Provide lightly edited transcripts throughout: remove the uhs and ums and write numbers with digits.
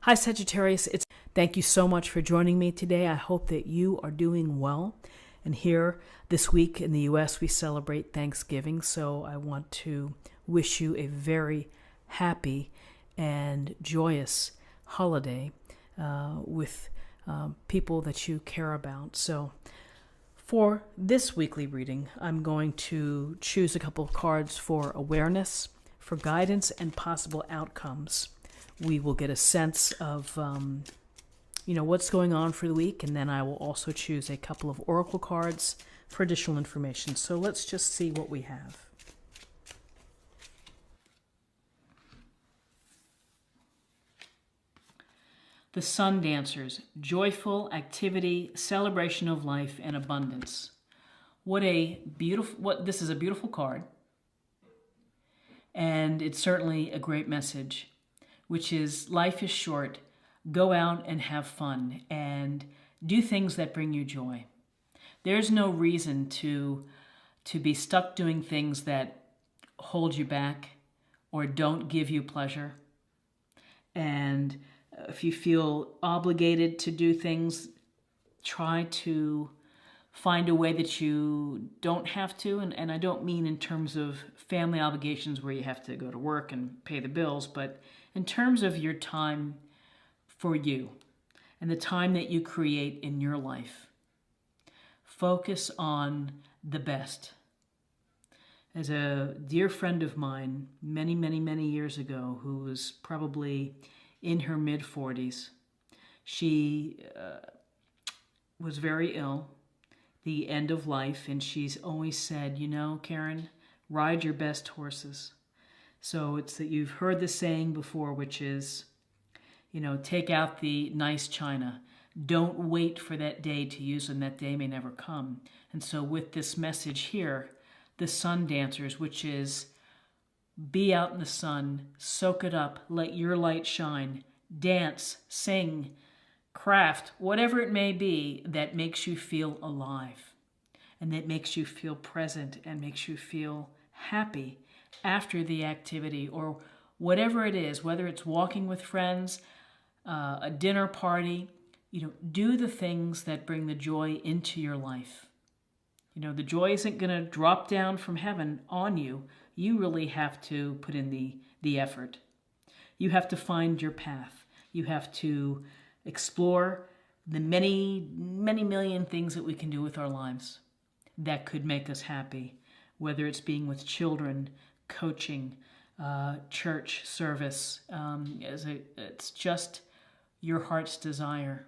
Hi Sagittarius, thank you so much for joining me today. I hope that you are doing well. And here this week in the US we celebrate Thanksgiving, so I want to wish you a very happy and joyous holiday with people that you care about. So for this weekly reading, I'm going to choose a couple of cards for awareness, for guidance, and possible outcomes. We will get a sense of, what's going on for the week, and then I will also choose a couple of oracle cards for additional information. So let's just see what we have. The Sun Dancers, joyful activity, celebration of life, and abundance. This is a beautiful card, and it's certainly a great message, which is life is short. Go out and have fun and do things that bring you joy. There's no reason to be stuck doing things that hold you back or don't give you pleasure. And if you feel obligated to do things, try to find a way that you don't have to. And I don't mean in terms of family obligations where you have to go to work and pay the bills, but in terms of your time for you and the time that you create in your life. Focus on the best. As a dear friend of mine many, many, many years ago, who was probably in her mid-40s, she was very ill, the end of life, and she's always said, Karen, ride your best horses. So it's that you've heard the saying before, which is, take out the nice china. Don't wait for that day to use them. That day may never come. And so with this message here, the Sun Dancers, which is be out in the sun, soak it up, let your light shine, dance, sing, craft, whatever it may be that makes you feel alive and that makes you feel present and makes you feel happy after the activity, or whatever it is, whether it's walking with friends, a dinner party, do the things that bring the joy into your life. The joy isn't going to drop down from heaven on you. You really have to put in the effort. You have to find your path. You have to explore the many, many million things that we can do with our lives that could make us happy, whether it's being with children, coaching, church service. It's just your heart's desire.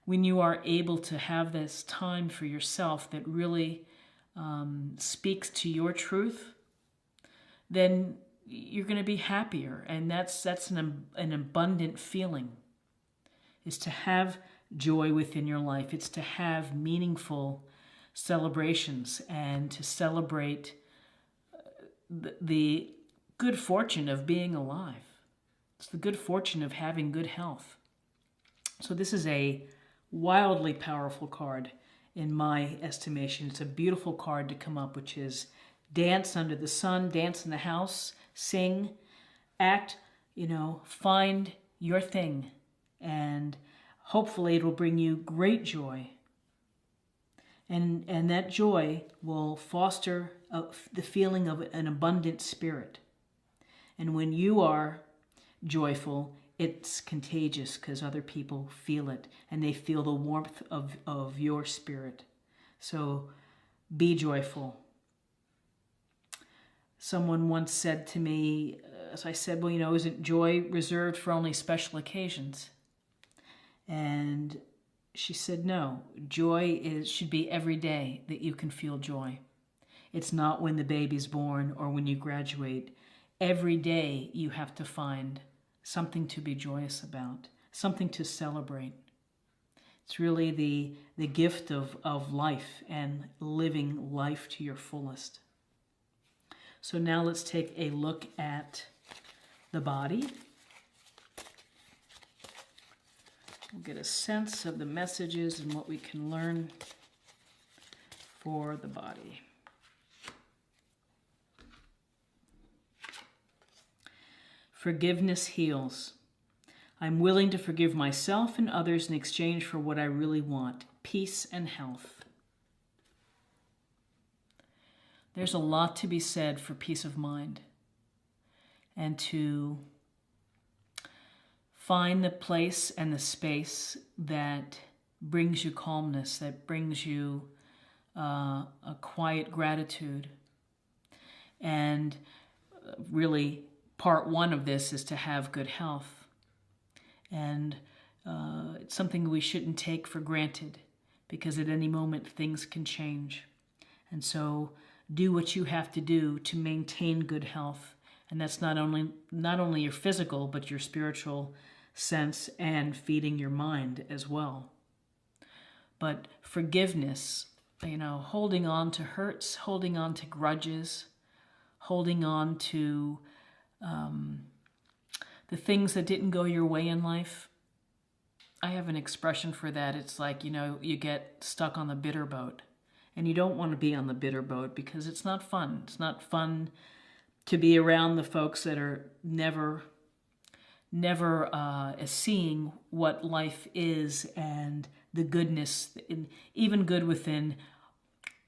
When you are able to have this time for yourself that really speaks to your truth, then you're going to be happier, and that's an abundant feeling. Is to have joy within your life. It's to have meaningful celebrations and to celebrate the good fortune of being alive. It's the good fortune of having good health. So this is a wildly powerful card in my estimation. It's a beautiful card to come up, which is dance under the sun, dance in the house, sing, act, find your thing. And hopefully it will bring you great joy. And that joy will foster the feeling of an abundant spirit. And when you are joyful, it's contagious because other people feel it and they feel the warmth of your spirit. So be joyful. Someone once said to me, as I said, isn't joy reserved for only special occasions? And she said, no, joy should be every day that you can feel joy. It's not when the baby's born or when you graduate. Every day you have to find something to be joyous about, something to celebrate. It's really the gift of life and living life to your fullest. So now let's take a look at the body. We'll get a sense of the messages and what we can learn for the body. Forgiveness heals. I'm willing to forgive myself and others in exchange for what I really want, peace and health. There's a lot to be said for peace of mind and to find the place and the space that brings you calmness, that brings you a quiet gratitude. And really, part one of this is to have good health. And it's something we shouldn't take for granted, because at any moment things can change. And so do what you have to do to maintain good health. And that's not only your physical, but your spiritual sense and feeding your mind as well. But forgiveness, holding on to hurts, holding on to grudges, holding on to the things that didn't go your way in life. I have an expression for that. It's like, you get stuck on the bitter boat. And you don't want to be on the bitter boat because it's not fun. It's not fun to be around the folks that are never seeing what life is and the goodness, even good within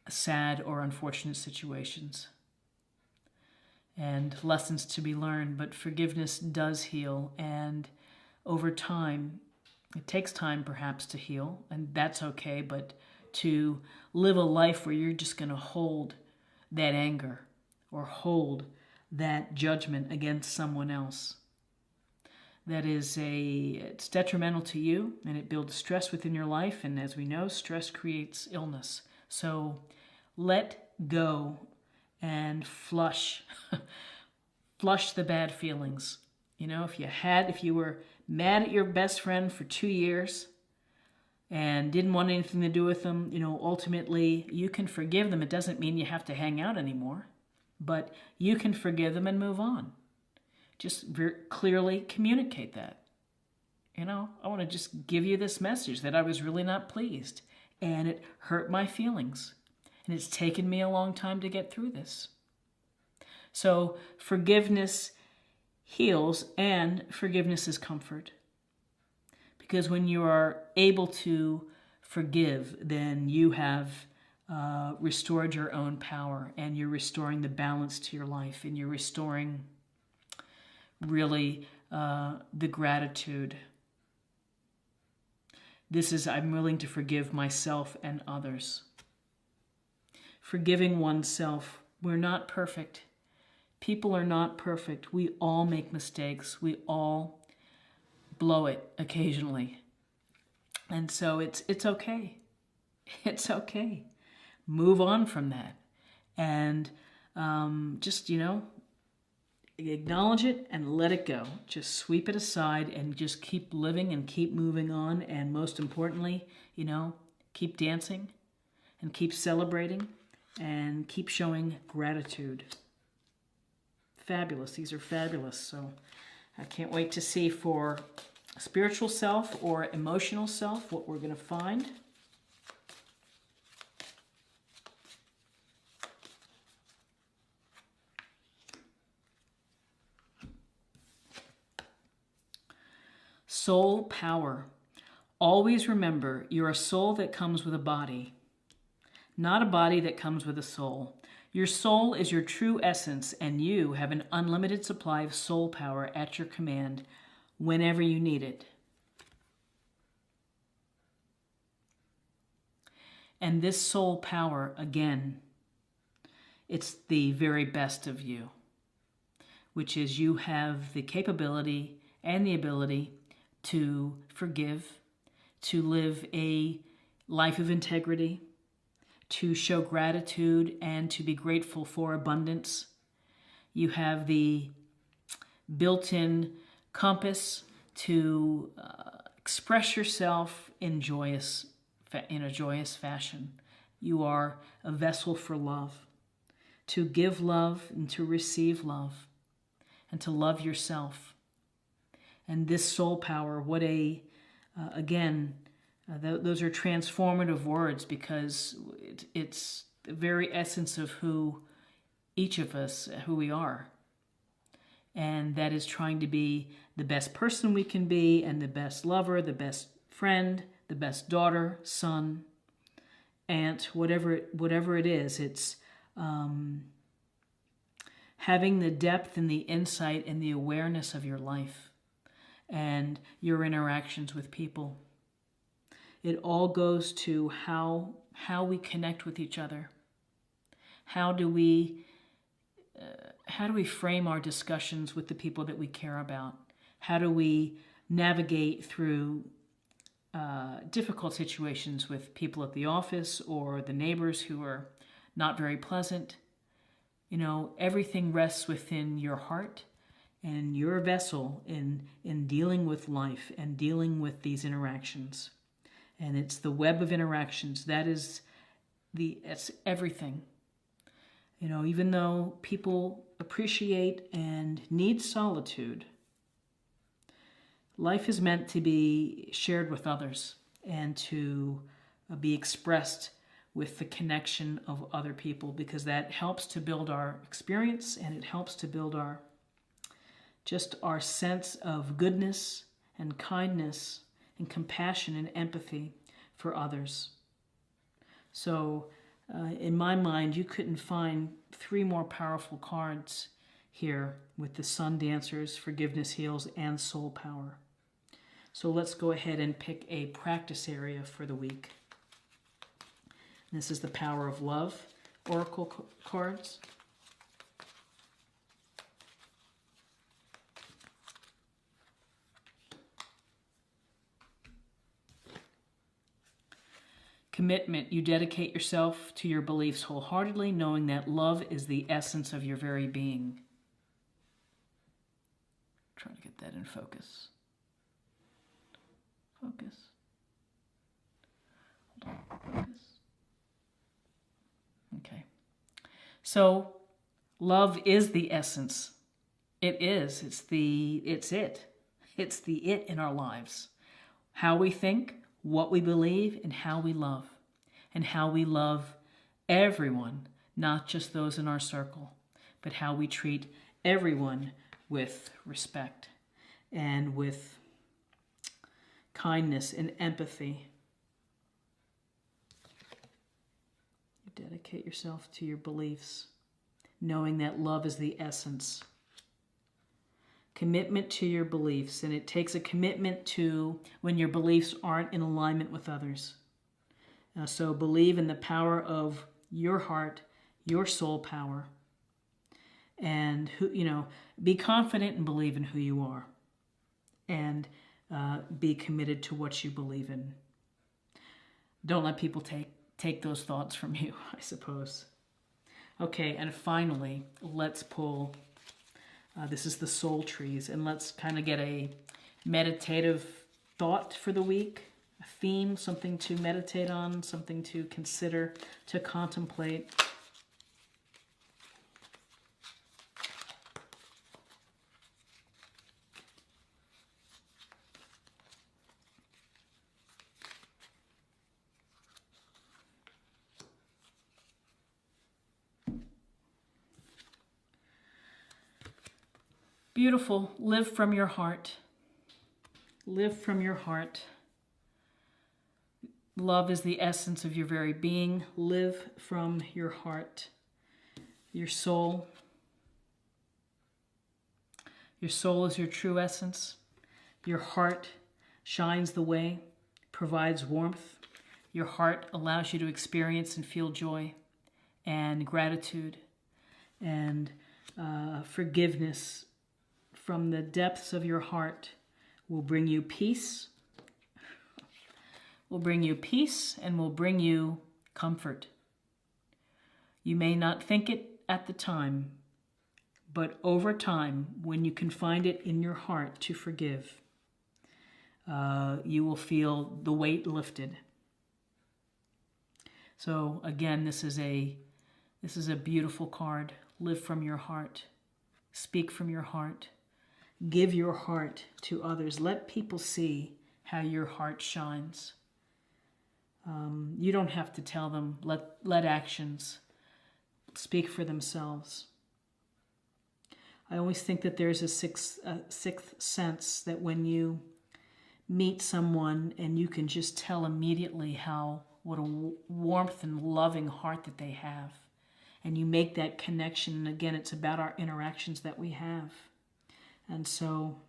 sad or unfortunate situations. And lessons to be learned, but forgiveness does heal. And over time, it takes time perhaps to heal, and that's okay, but to live a life where you're just going to hold that anger or hold that judgment against someone else. It's detrimental to you, and it builds stress within your life. And as we know, stress creates illness. So let go and flush the bad feelings. If you were mad at your best friend for 2 years and didn't want anything to do with them, ultimately you can forgive them. It doesn't mean you have to hang out anymore, but you can forgive them and move on. Just very clearly communicate that. I want to just give you this message that I was really not pleased and it hurt my feelings. And it's taken me a long time to get through this. So forgiveness heals, and forgiveness is comfort. Because when you are able to forgive, then you have restored your own power, and you're restoring the balance to your life, and you're restoring really the gratitude. I'm willing to forgive myself and others. Forgiving oneself. We're not perfect. People are not perfect. We all make mistakes. We all blow it occasionally. And so it's okay. It's okay. Move on from that. And just, acknowledge it and let it go. Just sweep it aside and just keep living and keep moving on. And most importantly, keep dancing and keep celebrating and keep showing gratitude. Fabulous. These are fabulous. So I can't wait to see for spiritual self or emotional self what we're going to find. Soul power. Always remember, you're a soul that comes with a body, not a body that comes with a soul. Your soul is your true essence, and you have an unlimited supply of soul power at your command whenever you need it. And this soul power, again, it's the very best of you, which is you have the capability and the ability to forgive, to live a life of integrity, to show gratitude, and to be grateful for abundance. You have the built-in compass to express yourself in a joyous fashion. You are a vessel for love, to give love and to receive love, and to love yourself. And this soul power, those are transformative words, because it's the very essence of who each of us, who we are. And that is trying to be the best person we can be, and the best lover, the best friend, the best daughter, son, aunt, whatever it is. It's having the depth and the insight and the awareness of your life and your interactions with people. It all goes to how we connect with each other. How do we frame our discussions with the people that we care about? How do we navigate through difficult situations with people at the office or the neighbors who are not very pleasant? You know, everything rests within your heart and your vessel in dealing with life and dealing with these interactions. And it's the web of interactions. It's everything. You know, even though people appreciate and need solitude, life is meant to be shared with others and to be expressed with the connection of other people, because that helps to build our experience, and it helps to build our sense of goodness and kindness and compassion and empathy for others. So in my mind, you couldn't find 3 more powerful cards here with the Sun Dancers, Forgiveness Heals, and Soul Power. So let's go ahead and pick a practice area for the week. This is the Power of Love Oracle cards. Commitment. You dedicate yourself to your beliefs wholeheartedly, knowing that love is the essence of your very being. Trying to get that in focus. Focus. Hold on. Focus. Okay. So, love is the essence. It is. It's it. It's the it in our lives. How we think, what we believe, and how we love. And how we love everyone, not just those in our circle, but how we treat everyone with respect and with kindness and empathy. You dedicate yourself to your beliefs, knowing that love is the essence. Commitment to your beliefs, and it takes a commitment to when your beliefs aren't in alignment with others. So believe in the power of your heart, your soul power, and be confident and believe in who you are, and be committed to what you believe in. Don't let people take those thoughts from you, I suppose. Okay, and finally, let's pull. This is the soul trees, and let's kind of get a meditative thought for the week, a theme, something to meditate on, something to consider, to contemplate. Beautiful. Live from your heart. Live from your heart. Love is the essence of your very being. Live from your heart. Your soul. Your soul is your true essence. Your heart shines the way, provides warmth. Your heart allows you to experience and feel joy and gratitude and forgiveness. From the depths of your heart will bring you peace, and will bring you comfort. You may not think it at the time, but over time, when you can find it in your heart to forgive, you will feel the weight lifted. So again, this is a beautiful card. Live from your heart. Speak from your heart. Give your heart to others. Let people see how your heart shines. You don't have to tell them. Let actions speak for themselves. I always think that there's a sixth sense, that when you meet someone and you can just tell immediately what a warmth and loving heart that they have. And you make that connection. And again, it's about our interactions that we have. And so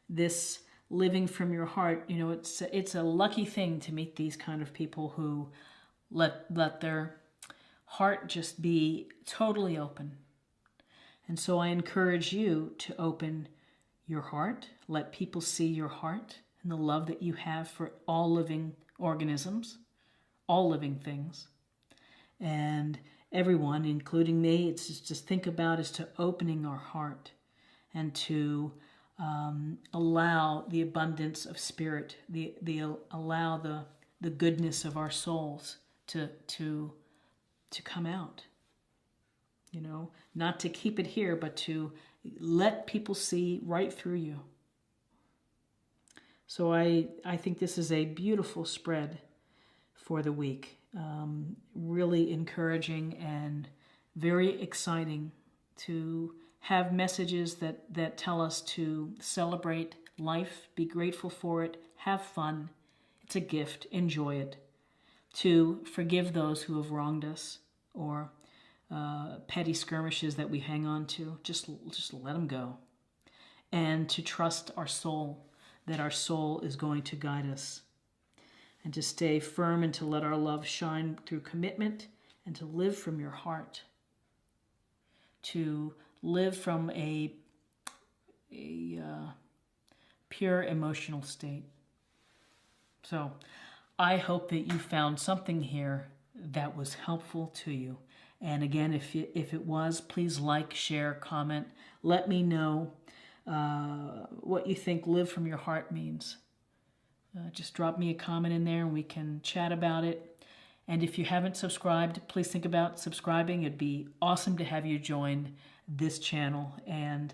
this living from your heart, you know, it's a lucky thing to meet these kind of people who let their heart just be totally open. And so I encourage you to open your heart, let people see your heart and the love that you have for all living organisms, all living things. And everyone, including me, it's just think about is to opening our heart and to allow the abundance of spirit, allow the goodness of our souls to come out. You know, not to keep it here, but to let people see right through you. So I think this is a beautiful spread for the week. Really encouraging and very exciting to have messages that tell us to celebrate life, be grateful for it, have fun. It's a gift, enjoy it. To forgive those who have wronged us, or petty skirmishes that we hang on to, just let them go. And to trust our soul, that our soul is going to guide us. And to stay firm and to let our love shine through commitment, and to live from your heart. To live from a pure emotional state. So I hope that you found something here that was helpful to you. And again, if it was, please like, share, comment. Let me know what you think live from your heart means. Just drop me a comment in there and we can chat about it. And if you haven't subscribed, please think about subscribing. It'd be awesome to have you join this channel and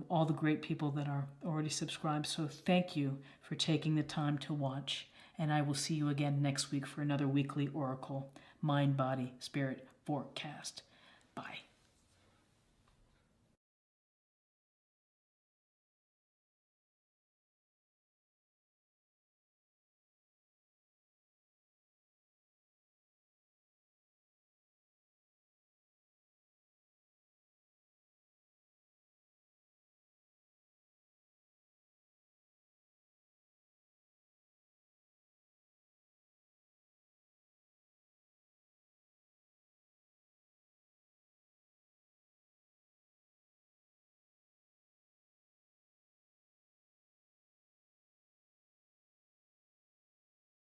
all the great people that are already subscribed. So thank you for taking the time to watch. And I will see you again next week for another weekly Oracle Mind, Body, Spirit forecast. Bye.